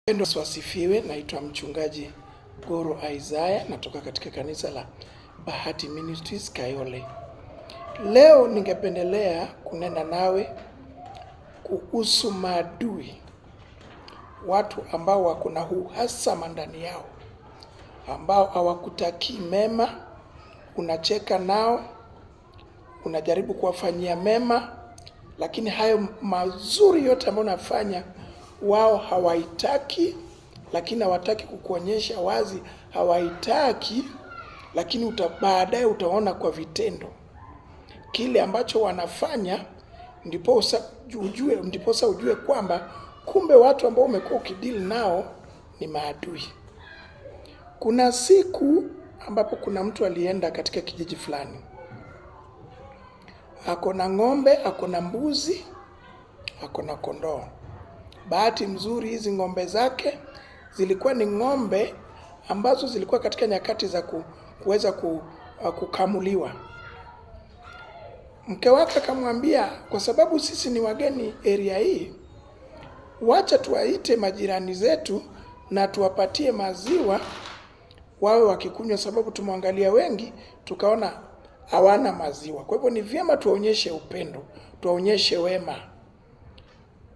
Pendo wasifiwe. Naitwa mchungaji Goro Isaiah, natoka katika kanisa la Bahati Ministries Kayole. Leo ningependelea kunena nawe kuhusu maadui, watu ambao wako na uhasama ndani yao, ambao hawakutakii mema. Unacheka nao, unajaribu kuwafanyia mema, lakini hayo mazuri yote ambayo unafanya wao hawaitaki, lakini hawataki kukuonyesha wazi hawaitaki, lakini baadaye utaona kwa vitendo kile ambacho wanafanya. Ndiposa ujue kwamba kumbe watu ambao umekuwa ukidili nao ni maadui. Kuna siku ambapo kuna mtu alienda katika kijiji fulani, ako na ng'ombe, ako na mbuzi, ako na kondoo. Bahati mzuri hizi ng'ombe zake zilikuwa ni ng'ombe ambazo zilikuwa katika nyakati za kuweza kukamuliwa. Mke wake akamwambia, kwa sababu sisi ni wageni area hii, wacha tuwaite majirani zetu na tuwapatie maziwa wawe wakikunywa, sababu tumwangalia wengi tukaona hawana maziwa. Kwa hivyo ni vyema tuwaonyeshe upendo, tuwaonyeshe wema.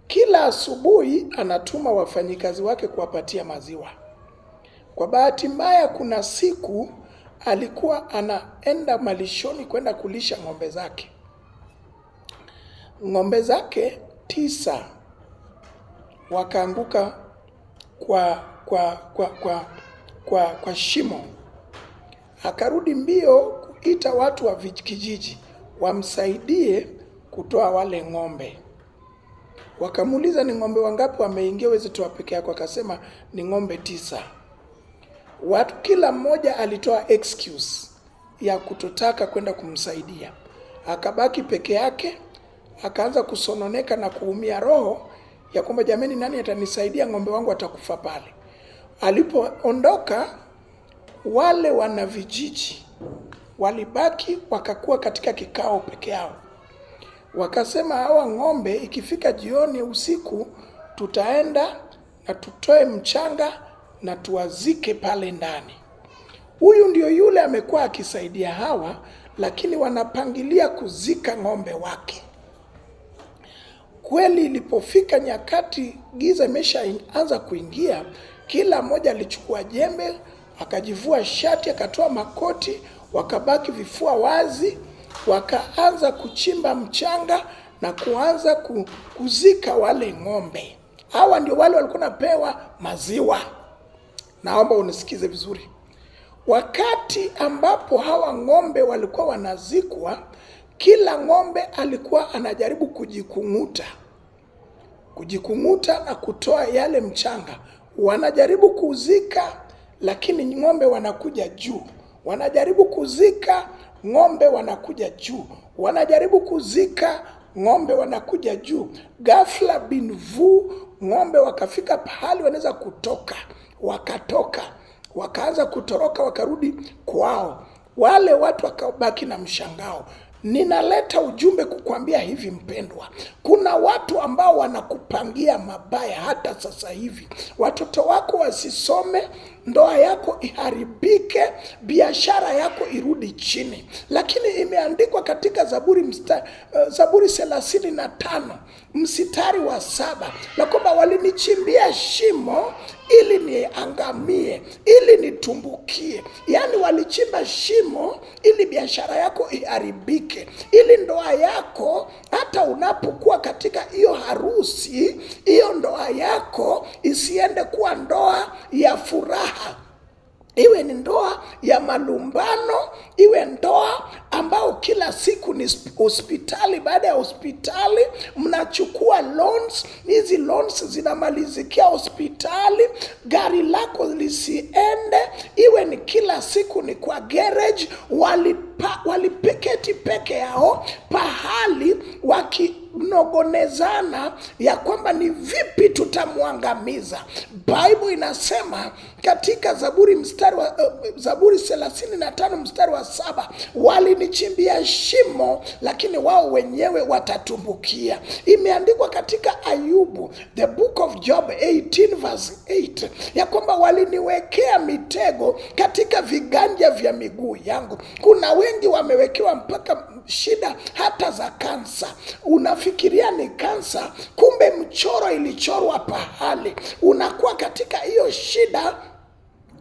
Kila asubuhi anatuma wafanyikazi wake kuwapatia maziwa. Kwa bahati mbaya, kuna siku alikuwa anaenda malishoni kwenda kulisha ng'ombe zake. Ng'ombe zake 9 wakaanguka kwa shimo. Akarudi mbio kuita watu wa kijiji wamsaidie kutoa wale ng'ombe. Wakamuuliza ni ng'ombe wangapi wameingia, wewe toa peke yako. Akasema ni ng'ombe 9. Watu kila mmoja alitoa excuse ya kutotaka kwenda kumsaidia. Akabaki peke yake, akaanza kusononeka na kuumia roho ya kwamba jamani, nani atanisaidia, ng'ombe wangu atakufa pale. Alipoondoka, wale wana vijiji walibaki, wakakuwa katika kikao peke yao. Wakasema hawa ng'ombe ikifika jioni usiku, tutaenda na tutoe mchanga na tuwazike pale ndani. Huyu ndio yule amekuwa akisaidia hawa, lakini wanapangilia kuzika ng'ombe wake. Kweli ilipofika nyakati giza imeshaanza kuingia, kila mmoja alichukua jembe, akajivua shati, akatoa makoti, wakabaki vifua wazi. Wakaanza kuchimba mchanga na kuanza kuzika wale ng'ombe. Hawa ndio wale walikuwa napewa maziwa. Naomba unisikize vizuri. Wakati ambapo hawa ng'ombe walikuwa wanazikwa, kila ng'ombe alikuwa anajaribu kujikung'uta na kutoa yale mchanga. Wanajaribu kuzika, lakini ng'ombe wanakuja juu. Wanajaribu kuzika, ng'ombe wanakuja juu. Wanajaribu kuzika, ng'ombe wanakuja juu. Ghafla bin vu, ng'ombe wakafika pahali wanaweza kutoka. Wakatoka, wakaanza kutoroka, wakarudi kwao. Wale watu wakabaki na mshangao. Ninaleta ujumbe kukwambia hivi mpendwa, kuna watu ambao wanakupangia mabaya hata sasa hivi. Watoto wako wasisome, ndoa yako iharibike, biashara yako irudi chini. Lakini imeandikwa katika Zaburi 35 mstari wa 7 na kwamba walinichimbia shimo ili niangamie, ili nitumbukie. Yaani walichimba shimo ili biashara yako iharibike, ili ndoa yako hata unapokuwa katika hiyo harusi, hiyo ndoa yako isiende kuwa ndoa ya furaha, iwe ni ndoa ya malumbano, iwe ndoa ambao kila siku ni hospitali baada ya hospitali, mnachukua loans, hizi loans zinamalizikia hospitali, gari lako lisiende, iwe ni kila siku ni kwa garage. Walipeketi peke yao pahali kunongonezana ya kwamba ni vipi tutamwangamiza. Bible inasema katika Zaburi 35 mstari wa 7, walinichimbia shimo lakini wao wenyewe watatumbukia. Imeandikwa katika Ayubu, the book of Job 18 verse 8, ya kwamba waliniwekea mitego katika viganja vya miguu yangu. Kuna wengi wamewekewa mpaka shida hata za kansa. Unafikiria ni kansa, kumbe mchoro ilichorwa pahali. Unakuwa katika hiyo shida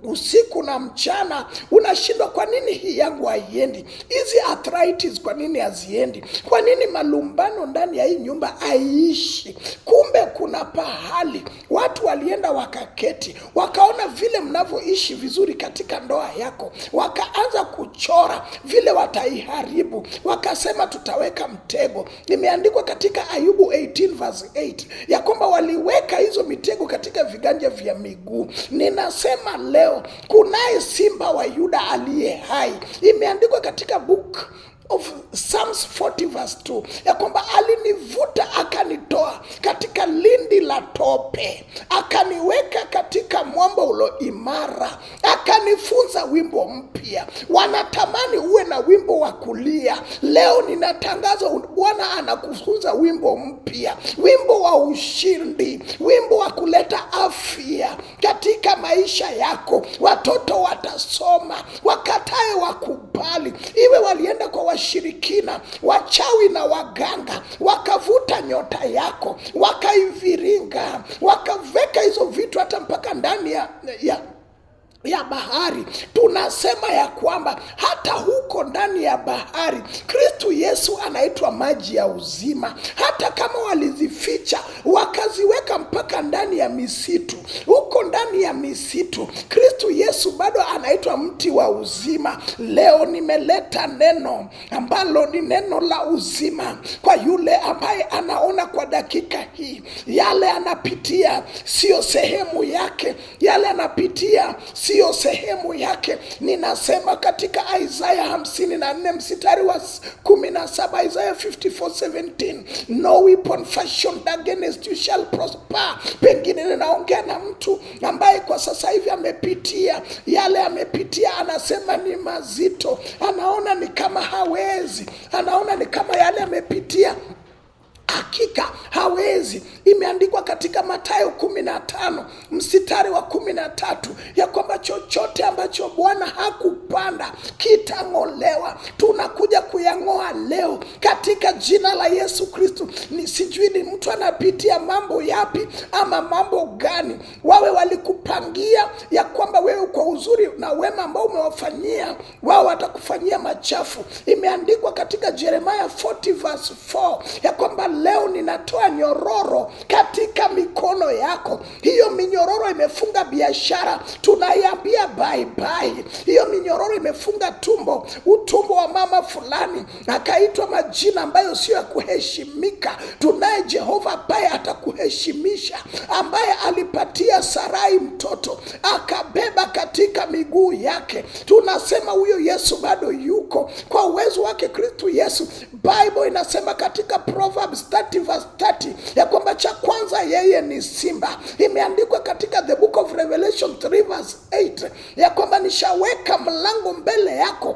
usiku na mchana, unashindwa kwa nini hii yangu haiendi? Hizi arthritis kwa nini haziendi? Kwa nini malumbano ndani ya hii nyumba haiishi? Kumbe kuna pahali watu walienda wakaketi, wakaona vile mnavyoishi vizuri katika ndoa yako, wakaanza kuchora vile wataiharibu, wakasema tutaweka mtego. Imeandikwa katika Ayubu 18 verse 8 ya kwamba waliweka hizo mitego katika viganja vya miguu. Ninasema leo kunaye simba wa Yuda aliye hai. Imeandikwa katika book of Psalms 40 verse 2 ya kwamba alinivuta akanitoa katika lindi la tope, akaniweka katika mwamba ulo imara, akanifunza wimbo mpya. Wanatamani uwe na wimbo wa kulia. Leo ninatangaza Bwana anakufunza wimbo mpya, wimbo wa ushindi, wimbo wa kuleta afya katika maisha yako. Watoto watasoma, wakatae wakubali. Iwe walienda kwa washirikina, wachawi na waganga, wakavuta nyota yako, wakaiviringa, wakaveka hizo vitu hata mpaka ndani ya bahari. Tunasema ya kwamba hata huko ndani ya bahari Kristo Yesu anaitwa maji ya uzima. Hata kama walizificha wakaziweka mpaka ndani ya misitu, huko ndani ya misitu Kristo Yesu bado anaitwa mti wa uzima. Leo nimeleta neno ambalo ni neno la uzima kwa yule ambaye anaona kwa dakika hii yale anapitia sio sehemu yake, yale anapitia sio sehemu yake. Ninasema katika Isaiah 54 mstari wa 17, Isaiah 54:17, no weapon fashioned against you shall prosper. Pengine ninaongea na mtu ambaye kwa sasa hivi amepitia yale amepitia, anasema ni mazito, anaona ni kama hawezi, anaona ni kama yale amepitia hakika hawezi. Imeandikwa katika Mathayo 15 mstari wa 13 ya kwamba chochote ambacho Bwana hakupanda kitang'olewa. Tunakuja kuyang'oa leo katika jina la Yesu Kristo. Sijui ni mtu anapitia mambo yapi ama mambo gani, wawe walikupangia ya kwamba wewe kwa uzuri na wema ambao umewafanyia wao watakufanyia machafu. Imeandikwa katika Jeremiah 40 verse 4 ya kwamba leo ninatoa nyororo katika mikono yako. Hiyo minyororo imefunga biashara, tunaiambia bye bye. Hiyo minyororo imefunga utumbo wa mama fulani akaitwa majina ambayo sio ya kuheshimika. Tunaye Jehova ambaye atakuheshimisha, ambaye alipatia Sarai mtoto akabeba katika miguu yake. Tunasema huyo Yesu bado yuko kwa uwezo wake Kristo Yesu. Bible inasema katika Proverbs 30 verse 30 ya kwamba cha kwanza yeye ni simba. Imeandikwa katika the book of Revelation 3 verse 8 ya kwamba nishaweka mlango mbele yako,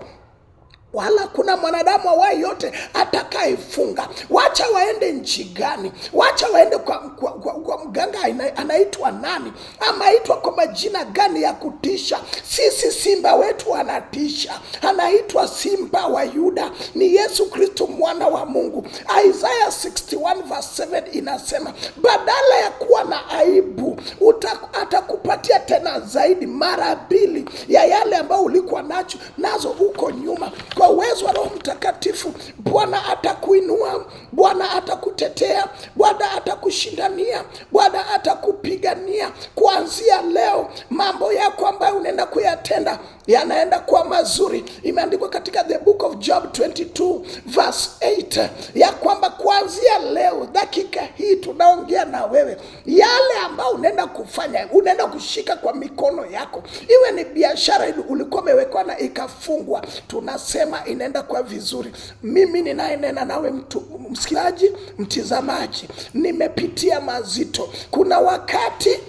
wala kuna mwanadamu awaye yote atakayefunga. Wacha waende nchi gani, wacha waende kwa mganga anaitwa nani, ama aitwa kwa majina gani ya kutisha, sisi simba wetu anatisha, anaitwa simba wa Yuda, ni Yesu Kristo mwana wa Mungu. Isaiah 61 verse 7 inasema badala ya kuwa na aibu atakupatia tena zaidi mara mbili ya yale ambayo ulikuwa nazo huko nyuma. Kwa uwezo wa Roho Mtakatifu Bwana atakuinua, Bwana atakutetea, Bwana atakushindania, Bwana atakupigania. kutumia kuanzia leo. Mambo yako ambayo unaenda kuyatenda yanaenda kuwa mazuri. Imeandikwa katika the book of Job 22 verse 8 ya kwamba kuanzia leo, dakika hii tunaongea na wewe, yale ambayo unaenda kufanya, unaenda kushika kwa mikono yako, iwe ni biashara ulikuwa umewekwa na ikafungwa, tunasema inaenda kwa vizuri. Mimi ninayenena nawe msikilizaji, mtizamaji, nimepitia mazito. Kuna wakati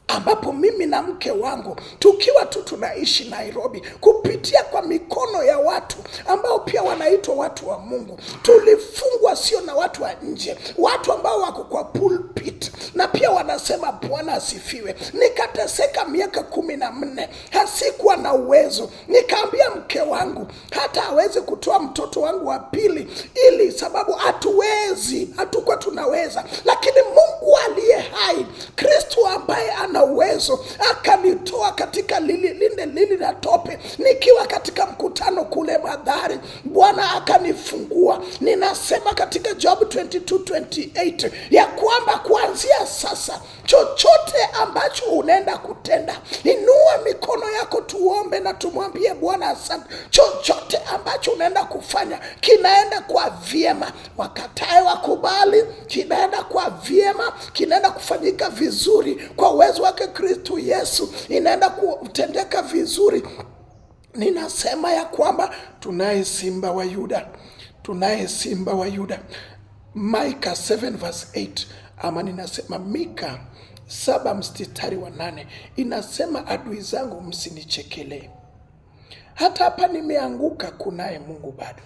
ambapo mimi na mke wangu tukiwa tu tunaishi Nairobi, kupitia kwa mikono ya watu ambao pia wanaitwa watu wa Mungu, tulifungwa, sio na watu wa nje, watu ambao wako kwa pulpit na pia wanasema Bwana asifiwe. Nikateseka miaka 14, hasikuwa na uwezo. Nikaambia mke wangu hata aweze kutoa mtoto wangu wa pili, ili sababu hatukuwa tunaweza, lakini Mungu aliye hai, Kristo ambaye ana uwezo, akanitoa katika lile la tope, nikiwa katika mkutano kule Mathare. Bwana akanifungua. Ninasema katika Job 22:28 ya kwamba kuanzia sasa, chochote ambacho unaenda kutenda, inua mikono yako, tuombe na tumwambie Bwana asante. Chochote ambacho unaenda kufanya kinaenda kwa vyema, wakatae wakubali, kinaenda kwa vyema, kinaenda kufanyika vizuri kwa uwezo wake Kristo Yesu, inaenda kutendeka vizuri. Ninasema ya kwamba tunaye simba wa Yuda, tunaye simba wa Yuda. Micah 7 verse 8, ama ninasema Mika 7 mstari wa 8 inasema, adui zangu msinichekelee. Hata hapa nimeanguka, kunaye Mungu bado.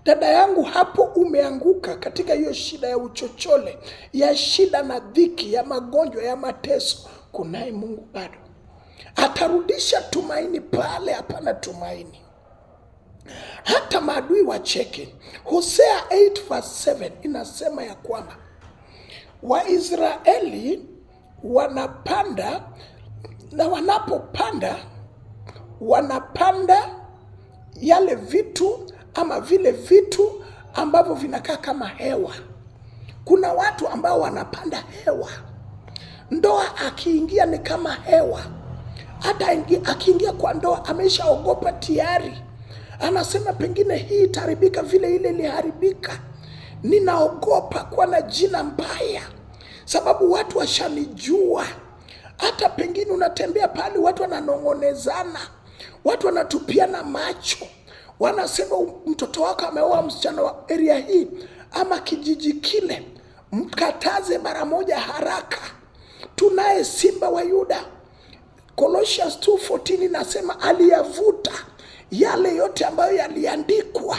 Dada yangu, hapo umeanguka katika hiyo shida ya uchochole, ya shida na dhiki, ya magonjwa, ya mateso, kunaye Mungu bado. Atarudisha tumaini pale hapana tumaini. Hata maadui wacheke. Hosea 8 verse 7 inasema ya kwamba Waisraeli wanapanda, na wanapanda yale vitu ama vile vitu ambavyo vinakaa kama hewa. Kuna watu ambao wanapanda hewa. Ndoa akiingia ni kama hewa. Hata akiingia kwa ndoa ameshaogopa tayari. Anasema pengine hii itaribika vile ile iliharibika. Ninaogopa kuwa na jina mbaya, sababu watu washanijua. Hata pengine unatembea pale, watu wananong'onezana, watu wanatupiana macho, wanasema mtoto wako ameoa msichana wa area hii ama kijiji kile, mkataze mara moja haraka. Tunaye simba wa Yuda. Colossians 2:14 inasema aliyavuta yale yote ambayo yaliandikwa.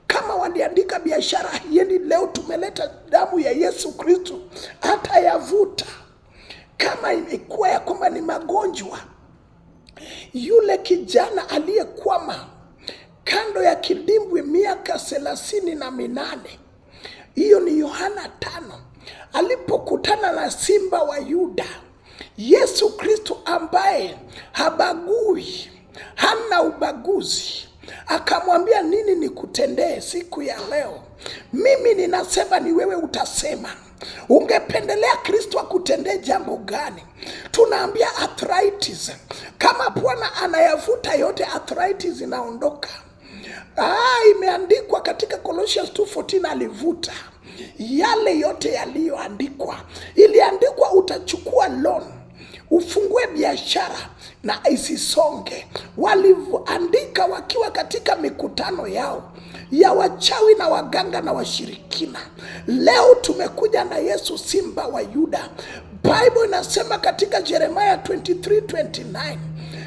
Kama waliandika biashara hiendi, leo tumeleta damu ya Yesu Kristo, hata yavuta. Kama imekuwa ya kwamba ni magonjwa, yule kijana aliyekwama kando ya kidimbwi miaka 38, hiyo ni Yohana 5, alipokutana na simba wa Yuda, Yesu Kristo ambaye habagui, hana ubaguzi, akamwambia, nini nikutendee siku ya leo? Mimi ninasema ni wewe utasema. Ungependelea Kristo akutendee jambo gani? Tunaambia arthritis, kama Bwana anayavuta yote, arthritis inaondoka. Imeandikwa katika Colossians 2:14 alivuta yale yote yaliyoandikwa. Iliandikwa utachukua loan, ufungue biashara na isisonge. Walivyoandika wakiwa katika mikutano yao ya wachawi na waganga na washirikina. Leo tumekuja na Yesu simba wa Yuda. Bible inasema katika Jeremiah 23:29,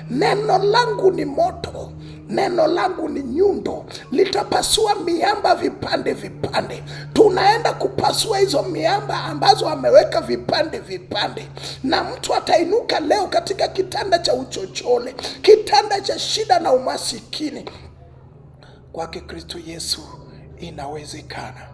neno langu ni moto, neno langu ni nyundo, litapasua miamba vipande vipande. Tunaenda kupasua hizo miamba ambazo ameweka vipande vipande, na mtu atainuka leo katika kitanda cha uchochole, kitanda cha shida na umasikini. Kwake Kristo Yesu inawezekana.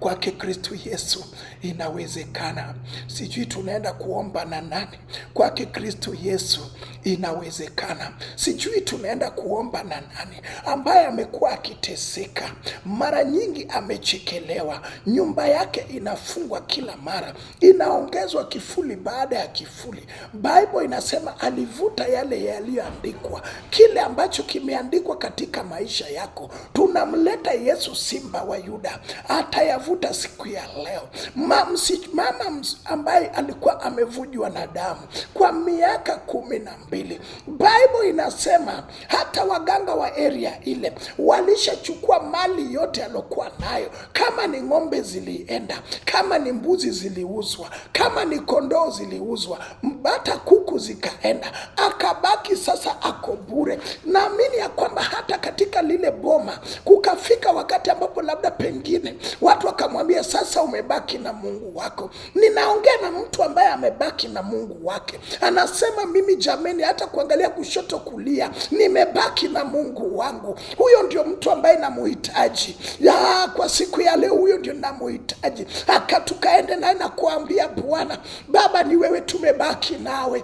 Kwake Kristo Yesu inawezekana. Sijui tunaenda kuomba na nani. Kwake Kristo Yesu inawezekana. Sijui tunaenda kuomba na nani ambaye amekuwa akiteseka, mara nyingi amechekelewa, nyumba yake inafungwa kila mara, inaongezwa kifuli baada ya kifuli. Bible inasema alivuta yale yaliyoandikwa. Kile ambacho kimeandikwa katika maisha yako, tunamleta Yesu Simba wa Yuda, atayavuta siku ya leo. Mama ambaye alikuwa amevujwa na damu kwa miaka 12, Bible inasema hata waganga wa area ile walishachukua mali yote alokuwa nayo. Kama ni ng'ombe zilienda, kama ni mbuzi ziliuzwa, kama ni kondoo ziliuzwa, hata kuku zikaenda, akabaki sasa ako bure. Naamini ya kwamba hata katika lile boma kukafika wakati ambapo labda pengine watu wakamwambia, sasa umebaki na Mungu wako. Ninaongea na mtu ambaye amebaki na Mungu wake, anasema mimi jameni, hata kuangalia kushoto kulia, nimebaki na Mungu wangu. Huyo ndio mtu ambaye namuhitaji kwa siku ya leo. Huyo ndio namuhitaji. Tukaende naye na kuambia Bwana, Baba ni wewe, tumebaki nawe.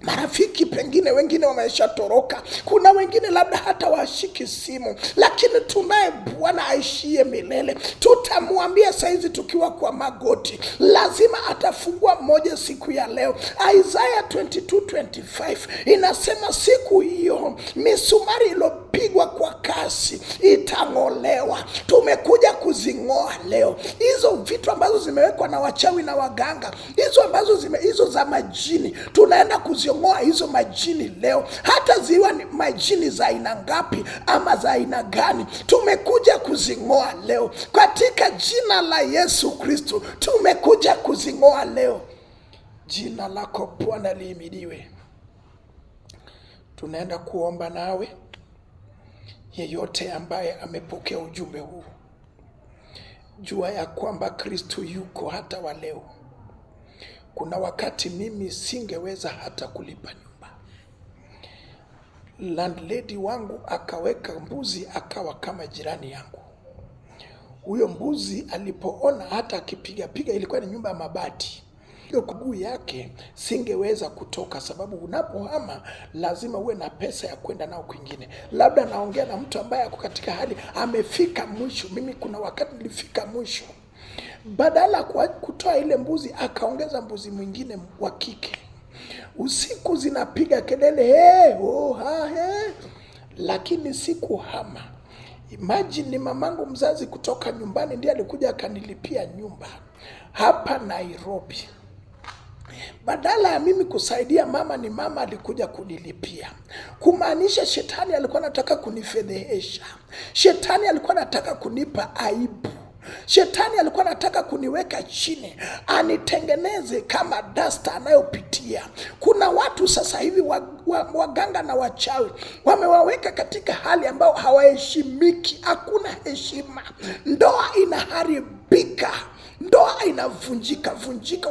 Marafiki pengine wengine wameshatoroka, kuna wengine labda hata washiki simu, lakini tunaye Bwana aishie milele. Tutamwambia saizi tukiwa kwa magoti, lazima atafungua mmoja siku ya leo. Isaiah 22:25 inasema siku hiyo misumari ilopigwa kwa kasi itang'olewa. Tumekuja kuzing'oa leo hizo vitu ambazo zimewekwa na wachawi na waganga, hizo ambazo hizo za majini. Tunaenda kuzing'oa hizo majini leo, hata ziwa ni majini za aina ngapi ama za aina gani, tumekuja kuzing'oa leo katika jina la Yesu Kristo. Tumekuja kuzing'oa leo. Jina lako Bwana lihimidiwe. Tunaenda kuomba nawe. Yeyote ambaye amepokea ujumbe huu, jua ya kwamba Kristo yuko hata wa leo. Kuna wakati mimi singeweza hata kulipa nyumba. Landlady wangu akaweka mbuzi akawa kama jirani yangu. Huyo mbuzi alipoona hata akipiga piga, ilikuwa ni nyumba ya mabati, hiyo kuguu yake singeweza kutoka, sababu unapohama lazima uwe na pesa ya kwenda nao kwingine. Labda naongea na mtu ambaye ako katika hali amefika mwisho. Mimi kuna wakati nilifika mwisho. Badala kutoa ile mbuzi, akaongeza mbuzi mwingine wa kike. Usiku zinapiga kelele, lakini sikuhama. Imagine, ni mamangu mzazi kutoka nyumbani ndiye alikuja akanilipia nyumba hapa Nairobi. Badala ya mimi kusaidia mama, ni mama alikuja kunilipia. Kumaanisha shetani alikuwa anataka kunifedhehesha. Shetani alikuwa anataka kunipa aibu. Shetani alikuwa anataka kuniweka chini, anitengeneze kama dasta anayopitia. Kuna watu sasa hivi waganga na wachawi wamewaweka katika hali ambao hawaheshimiki. Hakuna heshima. Ndoa inaharibika, ndoa inavunjika.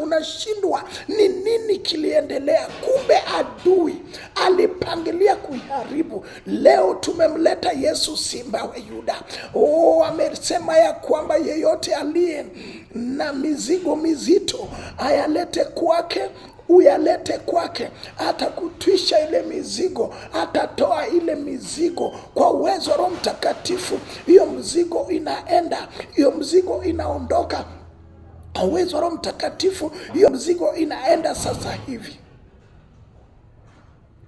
Unashindwa ni nini kiliendelea. Kumbe adui alipangilia kuiharibu. Leo tumemleta Yesu Simba wa Yuda. Amesema ya kwamba yeyote aliye na mizigo mizito ayalete kwake, uyalete kwake, atakutwisha ile mizigo, atatoa ile mizigo kwa uwezo wa Roho Mtakatifu. Hiyo mzigo inaenda, hiyo mzigo inaondoka kwa uwezo wa Roho Mtakatifu. Hiyo mzigo inaenda sasa hivi.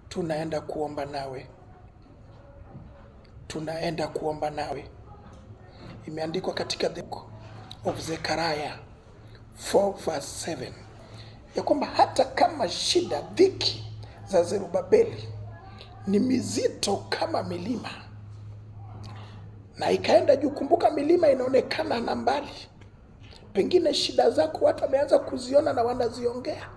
Tunaenda kuomba nawe. Tunaenda kuomba nawe. Imeandikwa katika the book of Zechariah 4:7 ya kwamba hata kama shida, dhiki za Zerubabeli ni mizito kama milima na ikaenda juu. Kumbuka milima inaonekana na mbali. Pengine shida zako watu wameanza kuziona na wanaziongea.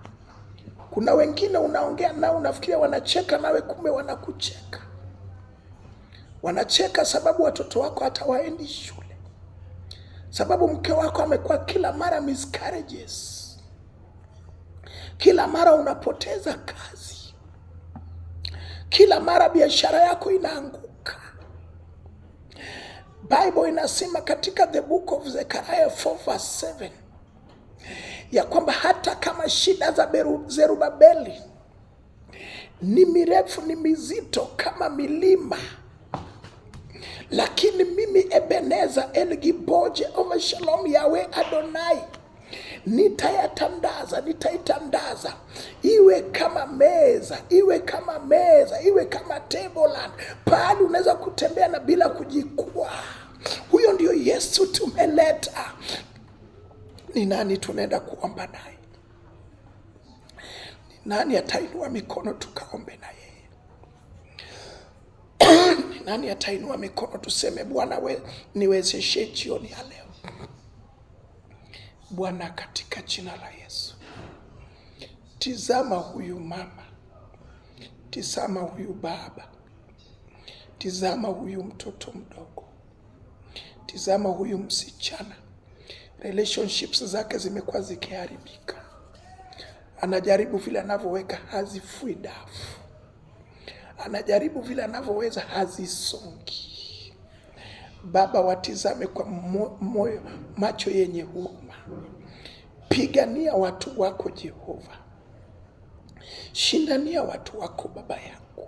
Kuna wengine unaongea nao unafikiria wanacheka nawe, kumbe wanakucheka. Wanacheka sababu watoto wako hata waendi shule, sababu mke wako amekuwa kila mara miscarriages, kila mara unapoteza kazi, kila mara biashara yako inaanguka. Bible inasema katika the book of Zechariah 4:7 ya kwamba hata kama shida za Zerubabeli ni mirefu, ni mizito kama milima, lakini mimi Ebeneza El Gibor Jehova Shalom Yahweh Adonai nitaitandaza iwe kama meza, iwe kama tableland, pahali unaweza kutembea na bila kujikua. Huyo ndio Yesu tumeleta. Ni nani tunaenda kuomba naye? Ni nani atainua mikono tukaombe na yeye? Ni nani atainua mikono tuseme, Bwana niwezeshe jioni ya leo. Bwana, katika jina la Yesu, tizama huyu mama, tizama huyu baba, tizama huyu mtoto mdogo, tizama huyu msichana. Relationships zake zimekuwa zikiharibika. Anajaribu vile anavyoweka hazifui dafu, anajaribu vile anavyoweza hazisongi. Baba, watizame kwa moyo, macho yenye huruma. Pigania watu wako Jehova, shindania watu wako Baba yangu.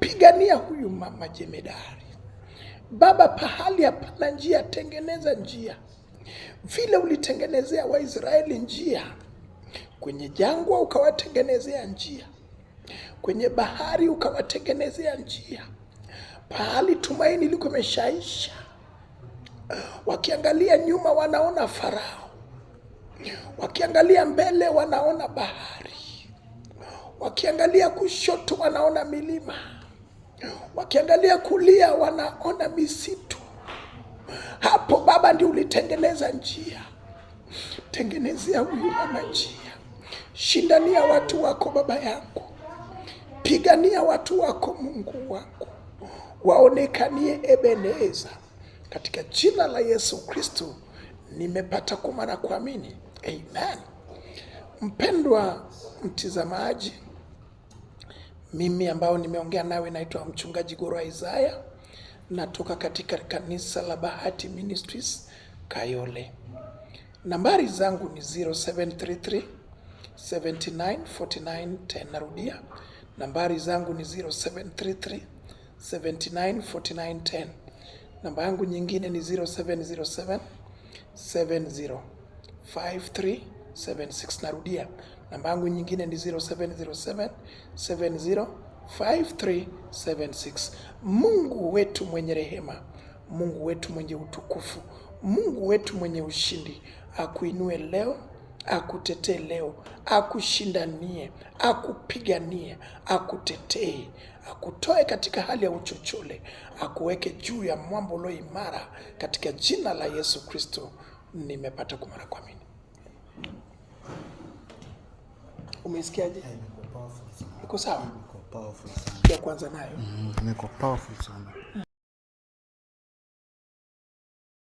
Pigania huyu mama jemedari Baba, pahali hapana njia, tengeneza njia vile ulitengenezea Waisraeli njia kwenye jangwa, ukawatengenezea njia kwenye bahari, ukawatengenezea njia pahali tumaini liko meshaisha. Wakiangalia nyuma wanaona Farao, wakiangalia mbele wanaona bahari, wakiangalia kushoto wanaona milima, wakiangalia kulia wanaona misitu. Hapo Baba ndio ulitengeneza njia. Tengenezea huyu mama njia, shindania watu wako Baba yangu, pigania watu wako Mungu wangu, waonekanie Ebeneza. Katika jina la Yesu Kristo nimepata kwa na kuamini, amen. Mpendwa mtizamaji, mimi ambao nimeongea nawe naitwa mchungaji Goro Isaiah, natoka katika kanisa la Bahati Ministries Kayole. Nambari zangu ni 0733 794910. Narudia, nambari zangu ni 0733 794910. Namba yangu nyingine ni 0707 705376. Narudia, namba yangu nyingine ni 0707 705376. Mungu wetu mwenye rehema, Mungu wetu mwenye utukufu, Mungu wetu mwenye ushindi akuinue leo, akutetee leo, akushindanie, akupiganie, akutetee, akutoe katika hali ya uchochole, akuweke juu ya mwamba ulio imara. Katika jina la Yesu Kristo nimepata kumara kuamini. Umesikiaje? Iko sawa? Ya kwanza nayo. Niko powerful sana.